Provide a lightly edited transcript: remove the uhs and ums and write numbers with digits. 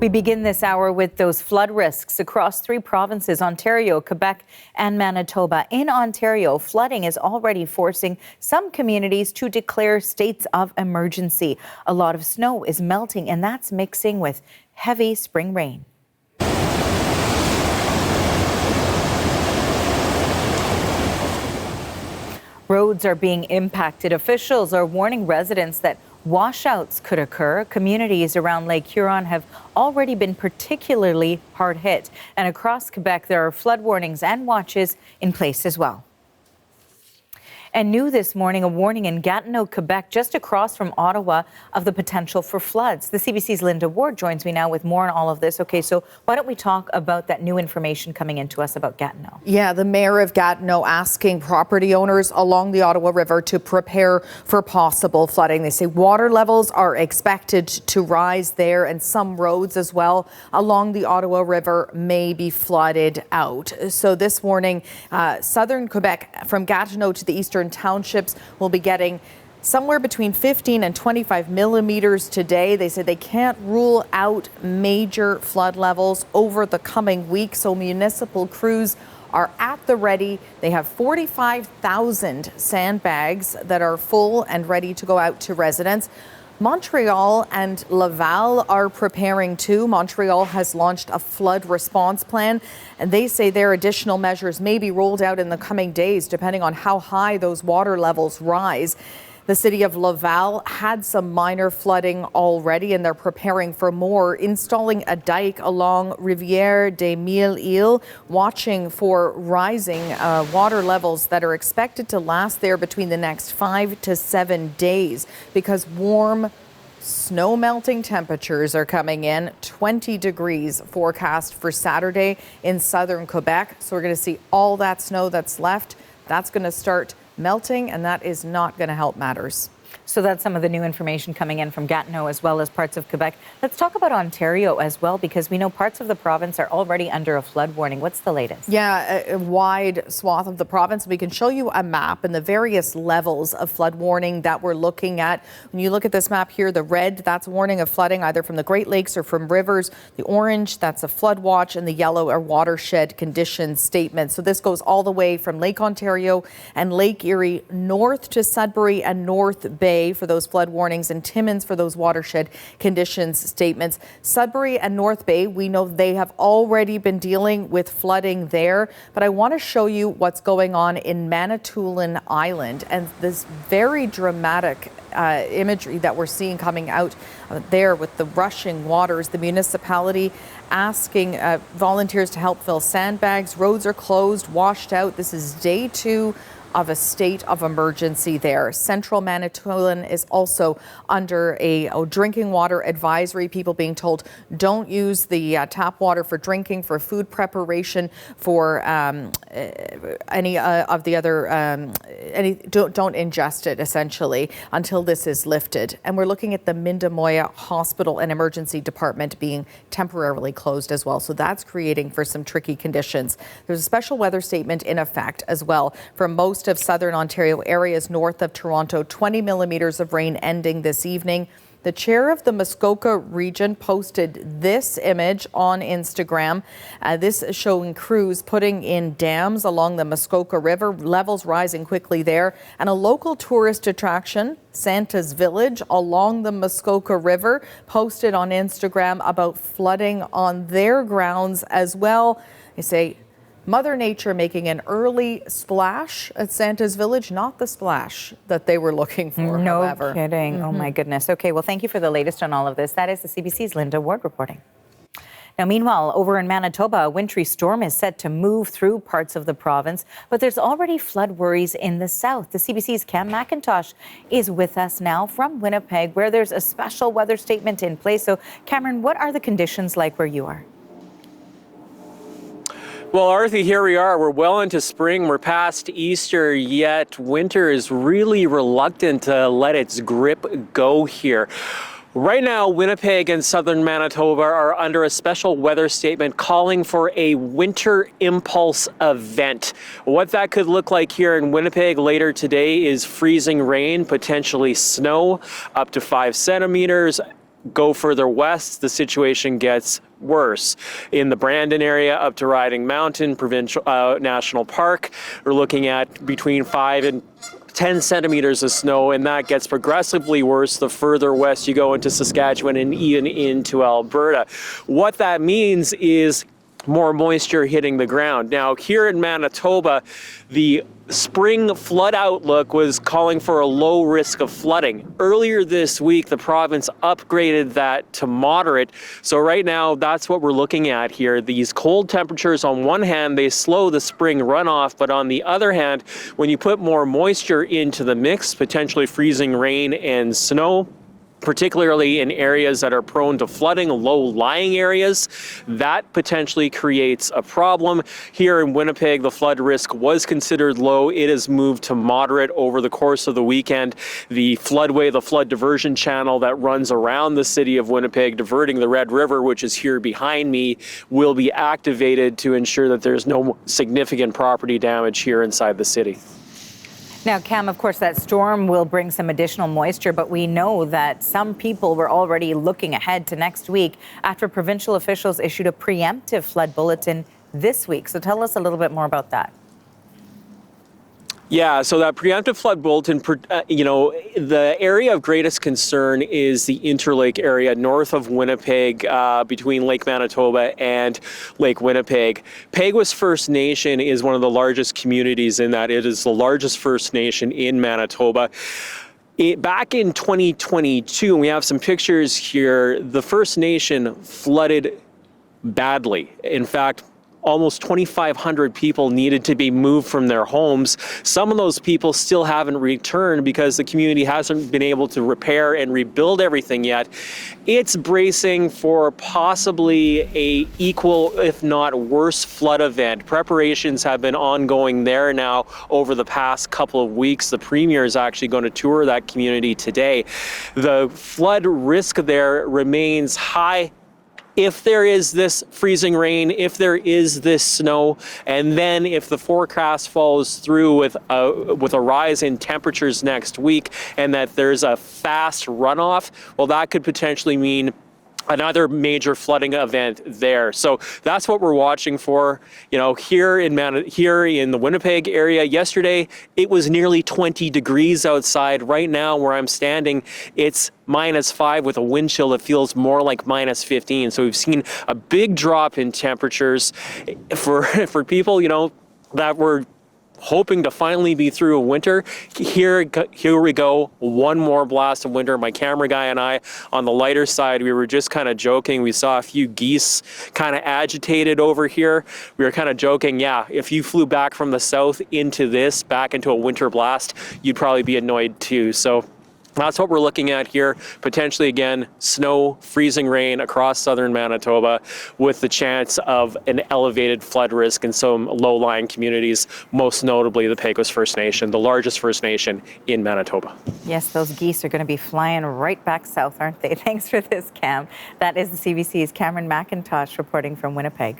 We begin this hour with those flood risks across 3 provinces, Ontario, Quebec, and Manitoba. In Ontario, flooding is already forcing some communities to declare states of emergency. A lot of snow is melting, and that's mixing with heavy spring rain. Roads are being impacted. Officials are warning residents that washouts could occur. Communities around Lake Huron have already been particularly hard hit. And across Quebec, there are flood warnings and watches in place as well. And new this morning, a warning in Gatineau, Quebec, just across from Ottawa, of the potential for floods. The CBC's Linda Ward joins me now with more on all of this. Okay, so why don't we talk about that new information coming into us about Gatineau? Yeah, the mayor of Gatineau asking property owners along the Ottawa River to prepare for possible flooding. They say water levels are expected to rise there, and some roads as well along the Ottawa River may be flooded out. So this morning, southern Quebec from Gatineau to the eastern townships will be getting somewhere between 15 and 25 millimeters today. They said they can't rule out major flood levels over the coming week, so municipal crews are at the ready. They have 45,000 sandbags that are full and ready to go out to residents. Montreal and Laval are preparing too. Montreal has launched a flood response plan, and they say their additional measures may be rolled out in the coming days, depending on how high those water levels rise. The city of Laval had some minor flooding already, and they're preparing for more, installing a dike along Rivière des Mille Îles, watching for rising water levels that are expected to last there between the next 5 to 7 days, because warm snow melting temperatures are coming in. 20 degrees forecast for Saturday in southern Quebec. So we're going to see all that snow that's left. That's going to start melting, and that is not going to help matters. So that's some of the new information coming in from Gatineau as well as parts of Quebec. Let's talk about Ontario as well, because we know parts of the province are already under a flood warning. What's the latest? Yeah, a wide swath of the province. We can show you a map and the various levels of flood warning that we're looking at. When you look at this map here, the red, that's warning of flooding either from the Great Lakes or from rivers. The orange, that's a flood watch, and the yellow are watershed conditions statements. So this goes all the way from Lake Ontario and Lake Erie north to Sudbury and North Bay for those flood warnings, and Timmins for those watershed conditions statements. Sudbury and North Bay, we know they have already been dealing with flooding there, but I want to show you what's going on in Manitoulin Island and this very dramatic imagery that we're seeing coming out there with the rushing waters. The municipality asking volunteers to help fill sandbags. Roads are closed, washed out. This is day 2 of a state of emergency there. Central Manitoulin is also under a drinking water advisory. People being told don't use the tap water for drinking, for food preparation, for any of the other, don't ingest it essentially until this is lifted. And we're looking at the Mindamoya Hospital and Emergency Department being temporarily closed as well. So that's creating for some tricky conditions. There's a special weather statement in effect as well for most of southern Ontario areas north of Toronto. 20 millimeters of rain ending this evening. The chair of the Muskoka region posted this image on Instagram. This is showing crews putting in dams along the Muskoka River, levels rising quickly there. And a local tourist attraction, Santa's Village, along the Muskoka River, posted on Instagram about flooding on their grounds as well. They say Mother Nature making an early splash at Santa's Village, not the splash that they were looking for, however. No kidding. Oh, my goodness. Okay, well, thank you for the latest on all of this. That is the CBC's Linda Ward reporting. Now, meanwhile, over in Manitoba, a wintry storm is set to move through parts of the province, but there's already flood worries in the south. The CBC's Cam McIntosh is with us now from Winnipeg, where there's a special weather statement in place. So, Cameron, what are the conditions like where you are? Well, Arthi, here we are. We're well into spring. We're past Easter, yet winter is really reluctant to let its grip go here. Right now, Winnipeg and southern Manitoba are under a special weather statement calling for a winter impulse event. What that could look like here in Winnipeg later today is freezing rain, potentially snow, up to 5 centimeters. go further west, the situation gets worse. In the Brandon area up to Riding Mountain Provincial National Park, we're looking at between 5 and 10 centimeters of snow, and that gets progressively worse the further west you go into Saskatchewan and even into Alberta. What that means is more moisture hitting the ground. Now, here in Manitoba, the spring flood outlook was calling for a low risk of flooding. Earlier this week, the province upgraded that to moderate. So right now, that's what we're looking at here. These cold temperatures, on one hand, they slow the spring runoff, but on the other hand, when you put more moisture into the mix, potentially freezing rain and snow, particularly in areas that are prone to flooding, low-lying areas, that potentially creates a problem. Here in Winnipeg, the flood risk was considered low. It has moved to moderate over the course of the weekend. The floodway, the flood diversion channel that runs around the city of Winnipeg, diverting the Red River, which is here behind me, will be activated to ensure that there's no significant property damage here inside the city. Now, Cam, of course, that storm will bring some additional moisture, but we know that some people were already looking ahead to next week after provincial officials issued a preemptive flood bulletin this week. So tell us a little bit more about that. Yeah, so that preemptive flood bulletin, the area of greatest concern is the Interlake area north of Winnipeg, between Lake Manitoba and Lake Winnipeg. Peguis First Nation is one of the largest communities in that. It is the largest First Nation in Manitoba. Back in 2022, and we have some pictures here, the First Nation flooded badly. In fact, almost 2,500 people needed to be moved from their homes. Some of those people still haven't returned because the community hasn't been able to repair and rebuild everything yet. It's bracing for possibly a equal, if not worse, flood event. Preparations have been ongoing there now over the past couple of weeks. The Premier is actually going to tour that community today. The flood risk there remains high. If there is this freezing rain, if there is this snow, and then if the forecast follows through with a rise in temperatures next week and that there's a fast runoff, well, that could potentially mean another major flooding event there. So that's what we're watching for. Here in the Winnipeg area yesterday, it was nearly 20 degrees outside. Right now where I'm standing, it's -5 with a wind chill that feels more like -15. So we've seen a big drop in temperatures for people, that were hoping to finally be through a winter. Here we go, one more blast of winter. My camera guy and I, on the lighter side, we were just kind of joking. We saw a few geese kind of agitated over here. We were kind of joking, yeah, if you flew back from the south back into a winter blast, you'd probably be annoyed too. So that's what we're looking at here. Potentially, again, snow, freezing rain across southern Manitoba with the chance of an elevated flood risk in some low-lying communities, most notably the Peguis First Nation, the largest First Nation in Manitoba. Yes, those geese are going to be flying right back south, aren't they? Thanks for this, Cam. That is the CBC's Cameron McIntosh reporting from Winnipeg.